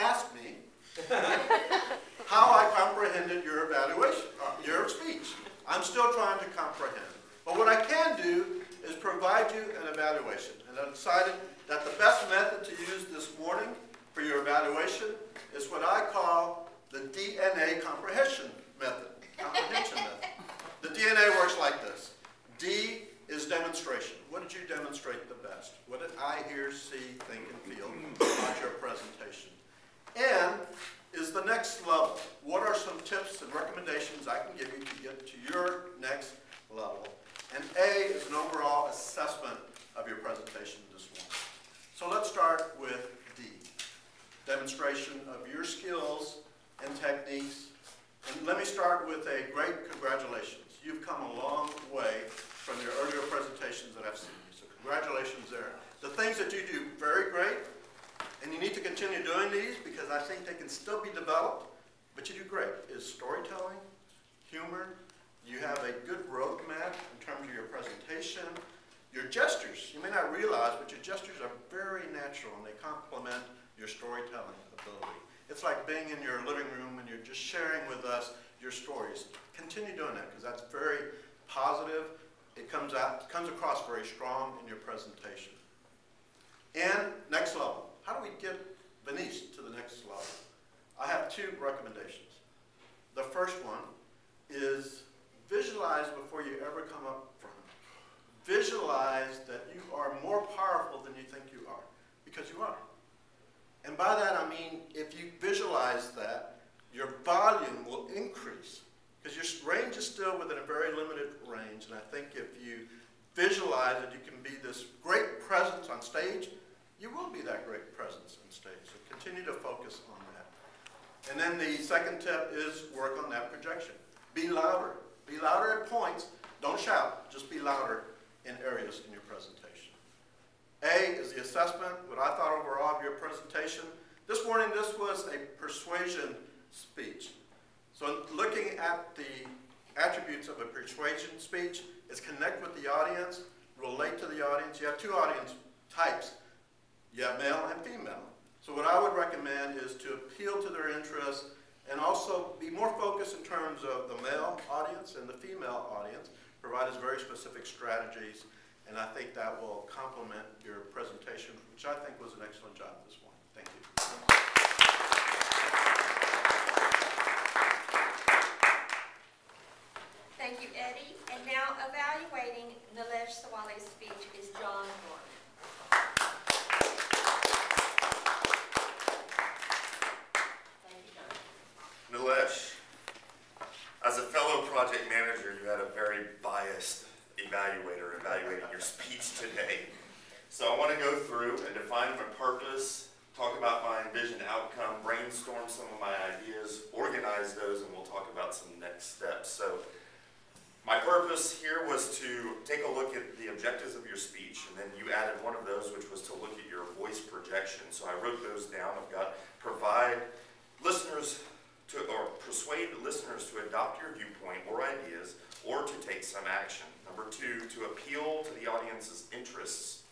ask me how I comprehended your evaluation, your speech. I'm still trying to comprehend. But what I can do is provide you an evaluation. And I decided that the best method to use this morning for your evaluation is what I call the DNA comprehension method. The DNA works like this. D is demonstration. What did you demonstrate the best? What did I hear, see, think, and feel about your presentation? N is the next level. What are some tips and recommendations I can give you to get to your next level? And A is an overall assessment of your presentation this morning. So let's start with D, demonstration of your skills and techniques. And let me start with a great congratulations. You've come a long way from your earlier presentations that I've seen you. So congratulations there. The things that you do very great, and you need to continue doing these because I think they can still be developed, but you do great, is storytelling, humor. You have a good roadmap in terms of your presentation. Your gestures, you may not realize, but your gestures are very natural and they complement your storytelling ability. It's like being in your living room and you're just sharing with us your stories. Continue doing that because that's very positive. It comes across very strong in your presentation. And next level. How do we get Venice to the next level? I have two recommendations. The first one is visualize before you ever come up front. Visualize that you are more powerful than you think you are, because you are. And by that I mean, if you visualize that, your volume will increase, because your range is still within a very limited range, and I think if you visualize that you can be this great presence on stage, you will be that great presence on stage. So continue to focus on that. And then the second tip is work on that projection. Be louder. Be louder at points. Don't shout. Just be louder in areas in your presentation. A is the assessment, what I thought overall of your presentation. This morning, this was a persuasion speech. So looking at the attributes of a persuasion speech is connect with the audience, relate to the audience. You have two audience types. You have male and female. So what I would recommend is to appeal to their interests and also be more focused in terms of the male audience and the female audience. Provide us very specific strategies, and I think that will complement your presentation, which I think was an excellent job this morning. Thank you. Thank you, Eddie. And now evaluating Nilesh Sawale's speech is John Norman. Nilesh, as a fellow project manager, you had a very biased evaluator evaluating your speech today. So I want to go through and define my purpose, talk about my envisioned outcome, brainstorm some of my ideas, organize those, and we'll talk about some next steps. So my purpose here was to take a look at the objectives of your speech, and then you added one of those, which was to look at your voice projection. So I wrote those down. I've got provide listeners or persuade listeners to adopt your viewpoint or ideas or to take some action. Number 2, to appeal to the audience's interests.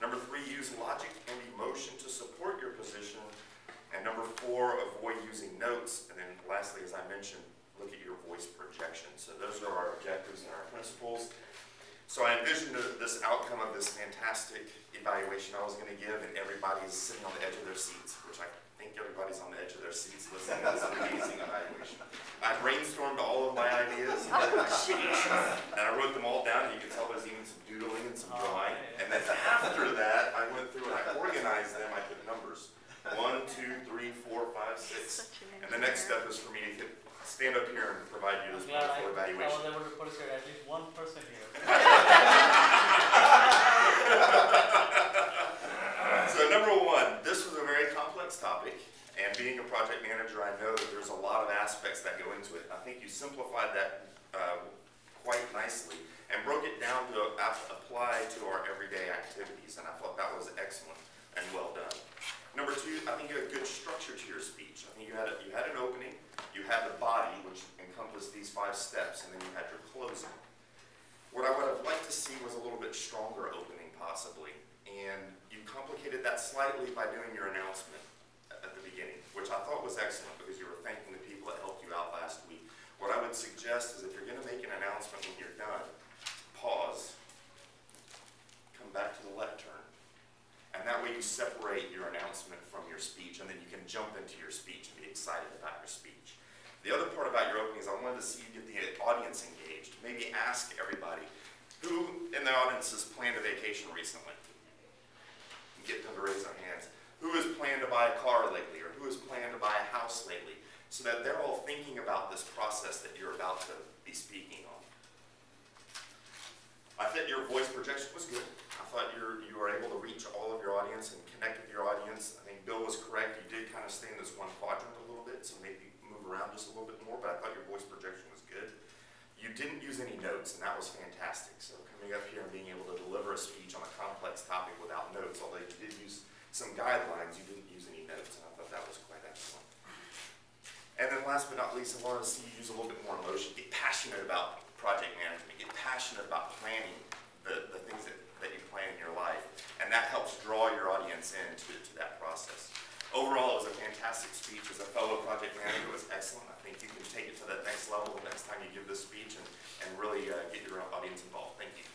Number 3, use logic and emotion to support your position. And number 4, avoid using notes. And then lastly, as I mentioned, look at your voice projection. So those are our objectives and our principles. So I envisioned this outcome of this fantastic evaluation I was going to give, and everybody is sitting on the edge of their seats, which I think everybody's on the edge of their seats listening to this amazing evaluation. I brainstormed all of my ideas and I wrote them all down, and you can tell there's even some doodling and some drawing. And then after that, I went through and I organized them. I put numbers 1, 2, 3, 4, 5, 6. And the next step is for me to stand up here and provide you this wonderful evaluation. I was able to put at least one person here. So number 1, this was a very complex topic, and being a project manager, I know that there's a lot of aspects that go into it. I think you simplified that quite nicely and broke it down to apply to our everyday activities, and I thought that was excellent and well done. Number 2, I think you had a good structure to your speech. I think you had an opening, you had the body, which encompassed these 5 steps, and then you had your closing. What I would have liked to see was a little bit stronger opening, possibly, and you complicated that slightly by doing your announcement. at the beginning, which I thought was excellent because you were thanking the people that helped you out last week. What I would suggest is if you're going to make an announcement when you're done, pause, come back to the lectern, and that way you separate your announcement from your speech, and then you can jump into your speech and be excited about your speech. The other part about your opening is I wanted to see you get the audience engaged. Maybe ask everybody, who in the audience has planned a vacation recently? Get them to raise their hands. Who has planned to buy a car lately, or who has planned to buy a house lately? So that they're all thinking about this process that you're about to be speaking on. I thought your voice projection was good. I thought you were able to reach all of your audience and connect with your audience. I think Bill was correct. You did kind of stay in this one quadrant a little bit, so maybe move around just a little bit more, but I thought your voice projection was good. You didn't use any notes, and that was fantastic. So coming up here and being able to deliver a speech on a complex topic without notes, although you did use some guidelines, you didn't use any notes, and I thought that was quite excellent. And then last but not least, I wanted to see you use a little bit more emotion. Get passionate about project management. Get passionate about planning the things that you plan in your life. And that helps draw your audience into that process. Overall, it was a fantastic speech. As a fellow project manager, it was excellent. I think you can take it to that next level the next time you give this speech and really get your audience involved. Thank you.